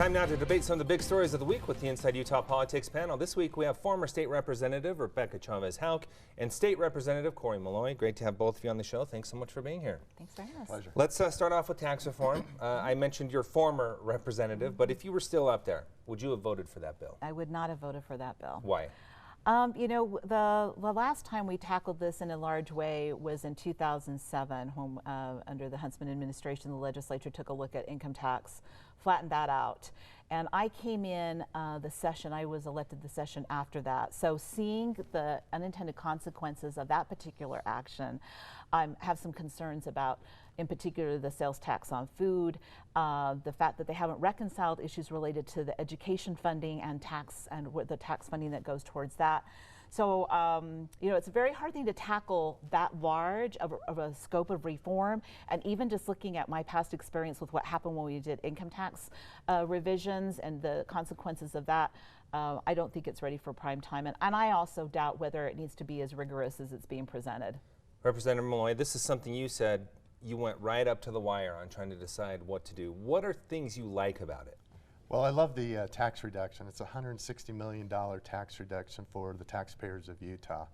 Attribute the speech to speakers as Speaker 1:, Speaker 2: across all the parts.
Speaker 1: Time now to debate some of the big stories of the week with the Inside Utah Politics panel. This week we have former State Representative Rebecca Chavez-Houck and State Representative Corey Malloy. Great to have both of you on the show. Thanks so much for being here.
Speaker 2: Thanks for having us.
Speaker 3: Pleasure.
Speaker 1: Let's start off with tax reform. I mentioned your former representative, but if you were still up there, would you have voted for that bill?
Speaker 2: I would not have voted for that bill.
Speaker 1: Why?
Speaker 2: You know, the last time we tackled this in a large way was in 2007 when under the Huntsman administration the legislature took a look at income tax, flattened that out. And I came in the session, I was elected the session after that. So seeing the unintended consequences of that particular action, I have some concerns about, in particular, the sales tax on food, the fact that they haven't reconciled issues related to the education funding and the tax funding that goes towards that. So, you know, it's a very hard thing to tackle that large of a scope of reform. And even just looking at my past experience with what happened when we did income tax revisions and the consequences of that, I don't think it's ready for prime time. And I also doubt whether it needs to be as rigorous as it's being presented.
Speaker 1: Representative Malloy, this is something you said you went right up to the wire on trying to decide what to do. What are things you like about it?
Speaker 3: Well, I love the tax reduction. It's a $160 million tax reduction for the taxpayers of Utah.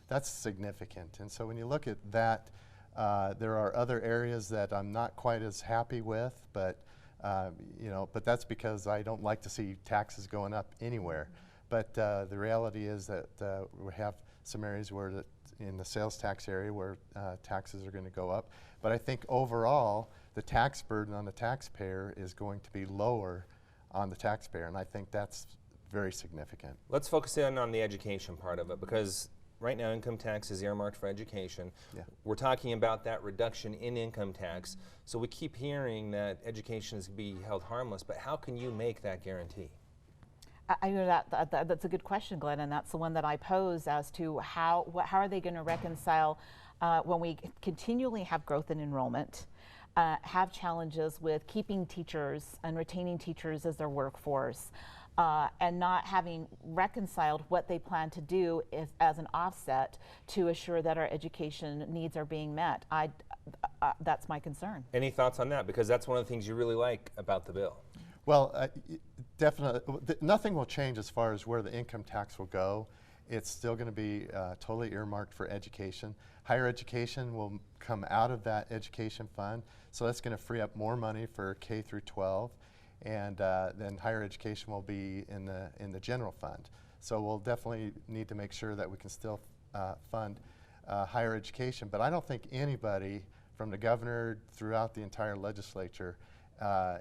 Speaker 3: That's significant. And so when you look at that, there are other areas that I'm not quite as happy with, but you know, but that's because I don't like to see taxes going up anywhere. But the reality is that we have some areas where in the sales tax area where taxes are going to go up. But I think overall, the tax burden on the taxpayer is going to be lower on the taxpayer, and I think that's very significant.
Speaker 1: Let's focus in on the education part of it, because right now income tax is earmarked for education.
Speaker 3: Yeah.
Speaker 1: We're talking about that reduction in income tax, so we keep hearing that education is to be held harmless, but how can you make that guarantee?
Speaker 2: I know that's a good question, Glenn, and that's the one that I pose as to how are they going to reconcile when we continually have growth in enrollment, have challenges with keeping teachers and retaining teachers as their workforce, and not having reconciled what they plan to do as an offset to assure that our education needs are being met. That's my concern.
Speaker 1: Any thoughts on that? Because that's one of the things you really like about the bill.
Speaker 3: Well, definitely, nothing will change as far as where the income tax will go. It's still going to be totally earmarked for education. Higher education will come out of that education fund, so that's going to free up more money for K through 12, and then higher education will be in the general fund. So we'll definitely need to make sure that we can still fund higher education. But I don't think anybody, from the governor throughout the entire legislature,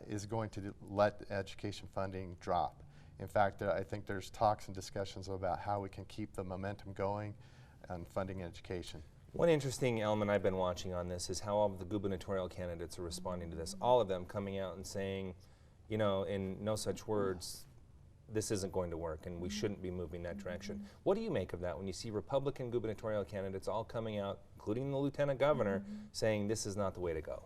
Speaker 3: is going to let education funding drop. In fact, I think there's talks and discussions about how we can keep the momentum going on funding education.
Speaker 1: One interesting element I've been watching on this is how all of the gubernatorial candidates are responding to this. All of them coming out and saying, you know, in no such words, this isn't going to work and we shouldn't be moving that direction. What do you make of that when you see Republican gubernatorial candidates all coming out, including the lieutenant governor, saying this is not the way to go?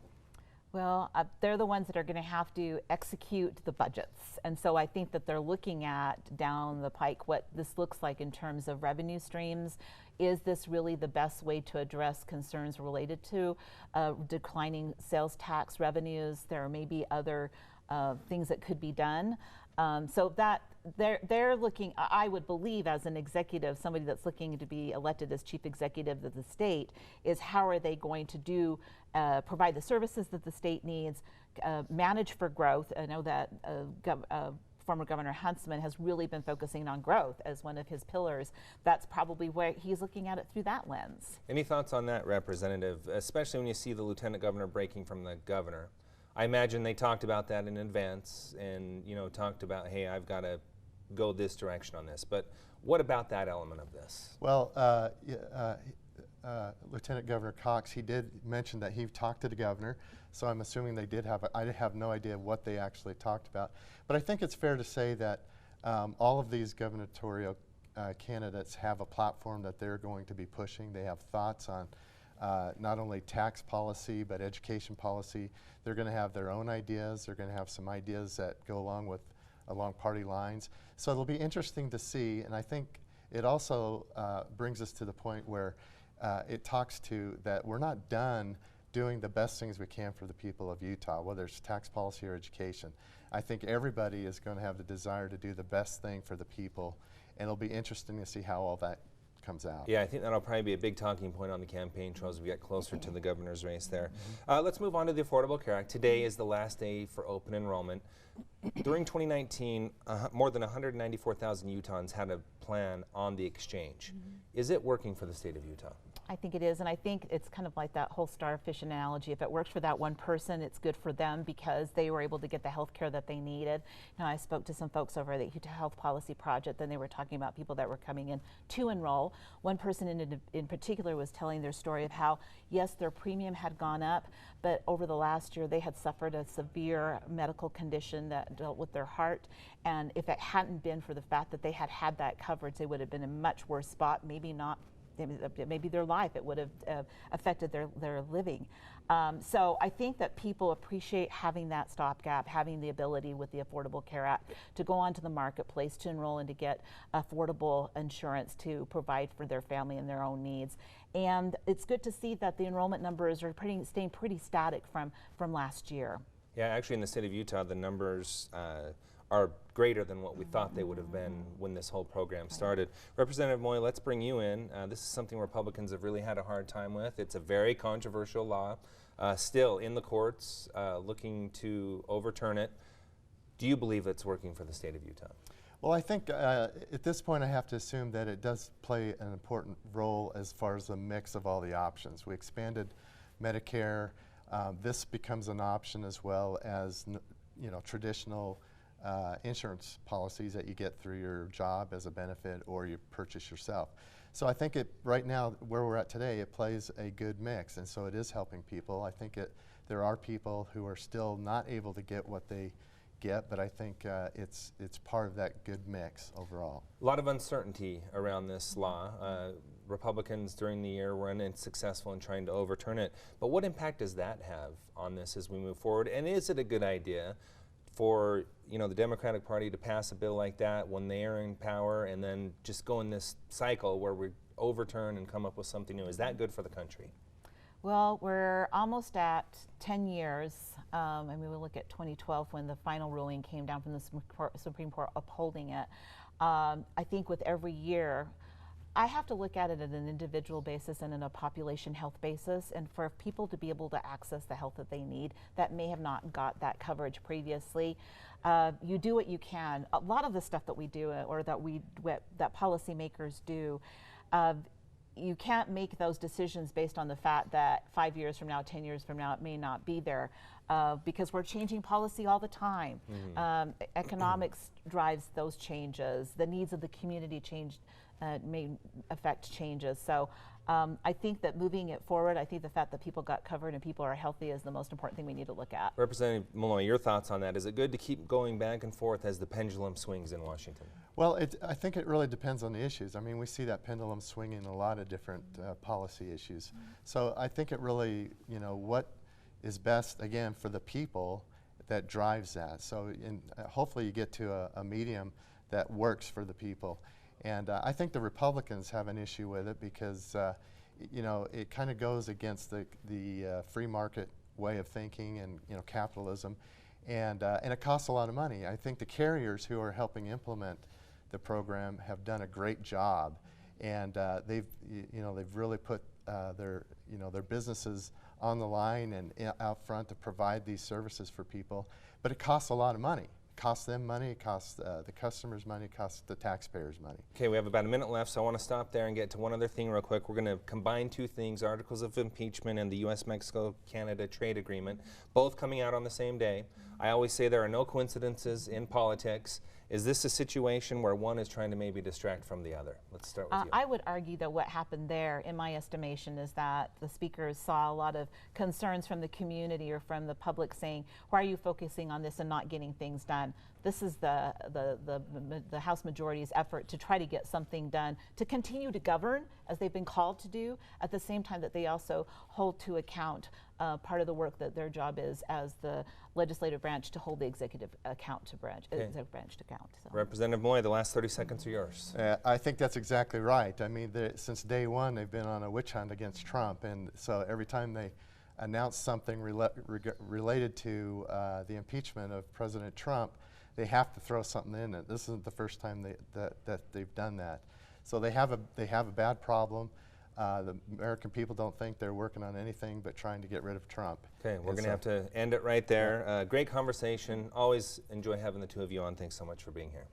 Speaker 2: Well, they're the ones that are going to have to execute the budgets. And so I think that they're looking at down the pike what this looks like in terms of revenue streams. Is this really the best way to address concerns related to declining sales tax revenues? There may be other things that could be done. So that they're looking, I would believe as an executive, somebody that's looking to be elected as chief executive of the state, is how are they going to do, provide the services that the state needs, manage for growth. I know that former Governor Huntsman has really been focusing on growth as one of his pillars. That's probably where he's looking at it through that lens.
Speaker 1: Any thoughts on that, Representative, especially when you see the lieutenant governor breaking from the governor? I imagine they talked about that in advance and, you know, talked about, hey, I've got to go this direction on this. But what about that element of this?
Speaker 3: Well, Lieutenant Governor Cox, he did mention that he talked to the governor, so I'm assuming they did have, I have no idea what they actually talked about. But I think it's fair to say that all of these gubernatorial candidates have a platform that they're going to be pushing. They have thoughts on not only tax policy, but education policy. They're going to have their own ideas. They're going to have some ideas that go along party lines. So it'll be interesting to see, and I think it also brings us to the point where it talks to that we're not done doing the best things we can for the people of Utah, whether it's tax policy or education. I think everybody is going to have the desire to do the best thing for the people, and it'll be interesting to see how all that comes out.
Speaker 1: Yeah, I think that'll probably be a big talking point on the campaign trail as we get closer to the governor's race there. Let's move on to the Affordable Care Act. Today is the last day for open enrollment. During 2019, more than 194,000 Utahns had a plan on the exchange. Is it working for the state of Utah?
Speaker 2: I think it is, and I think it's kind of like that whole starfish analogy. If it works for that one person, it's good for them because they were able to get the health care that they needed. Now, I spoke to some folks over at the Utah Health Policy Project, and they were talking about people that were coming in to enroll. One person in particular was telling their story of how, yes, their premium had gone up, but over the last year, they had suffered a severe medical condition that dealt with their heart, and if it hadn't been for the fact that they had had that coverage, they would have been in a much worse spot, maybe not maybe their life, it would have affected their living. So I think that people appreciate having that stopgap, having the ability with the Affordable Care Act to go onto the marketplace, to enroll and to get affordable insurance to provide for their family and their own needs. And it's good to see that the enrollment numbers are staying pretty static from last year.
Speaker 1: Yeah, actually in the state of Utah, the numbers are greater than what we thought they would have been when this whole program started. Representative Moy, let's bring you in. This is something Republicans have really had a hard time with. It's a very controversial law, still in the courts, looking to overturn it. Do you believe it's working for the state of Utah?
Speaker 3: Well, I think at this point I have to assume that it does play an important role as far as the mix of all the options. We expanded Medicare. This becomes an option as well as traditional insurance policies that you get through your job as a benefit or you purchase yourself. So I think right now, where we're at today, it plays a good mix, and so it is helping people. I think there are people who are still not able to get what they get, but I think it's part of that good mix overall.
Speaker 1: A lot of uncertainty around this law. Republicans during the year were unsuccessful in trying to overturn it, but what impact does that have on this as we move forward, and is it a good idea for the Democratic Party to pass a bill like that when they are in power and then just go in this cycle where we overturn and come up with something new? Is that good for the country?
Speaker 2: Well, we're almost at 10 years. I mean, we look at 2012 when the final ruling came down from the Supreme Court upholding it. I think with every year, I have to look at it at an individual basis and in a population health basis, and for people to be able to access the health that they need that may have not got that coverage previously. You do what you can. A lot of the stuff that we do or that policymakers do, you can't make those decisions based on the fact that 5 years from now, 10 years from now, it may not be there, because we're changing policy all the time. Economics drives those changes. The needs of the community may affect changes. So I think that moving it forward, I think the fact that people got covered and people are healthy is the most important thing we need to look at.
Speaker 1: Representative Malloy, your thoughts on that? Is it good to keep going back and forth as the pendulum swings in Washington?
Speaker 3: Well, I think it really depends on the issues. I mean, we see that pendulum swing in a lot of different policy issues. So I think it really, what is best, again, for the people that drives that. So hopefully you get to a medium that works for the people. And I think the Republicans have an issue with it because, it kind of goes against the free market way of thinking and, capitalism. And it costs a lot of money. I think the carriers who are helping implement the program have done a great job. And they've really put their businesses on the line and out front to provide these services for people. But it costs a lot of money. It costs them money, it costs the customers money, it costs the taxpayers money.
Speaker 1: Okay, we have about a minute left, so I want to stop there and get to one other thing real quick. We're going to combine two things, articles of impeachment and the U.S.-Mexico-Canada trade agreement, both coming out on the same day. I always say there are no coincidences in politics. Is this a situation where one is trying to maybe distract from the other? Let's start with you.
Speaker 2: I would argue that what happened there, in my estimation, is that the speakers saw a lot of concerns from the community or from the public saying, why are you focusing on this and not getting things done? This is the House majority's effort to try to get something done, to continue to govern as they've been called to do, at the same time that they also hold to account part of the work that their job is as the legislative branch to hold the executive branch to account. So.
Speaker 1: Representative Moy, the last 30 seconds are yours.
Speaker 3: I think that's exactly right. I mean, since day one, they've been on a witch hunt against Trump, and so every time they announce something related to the impeachment of President Trump, they have to throw something in it. This isn't the first time that they've done that. So they have a bad problem. The American people don't think they're working on anything but trying to get rid of Trump.
Speaker 1: Okay, we're going to have to end it right there. Great conversation. Always enjoy having the two of you on. Thanks so much for being here.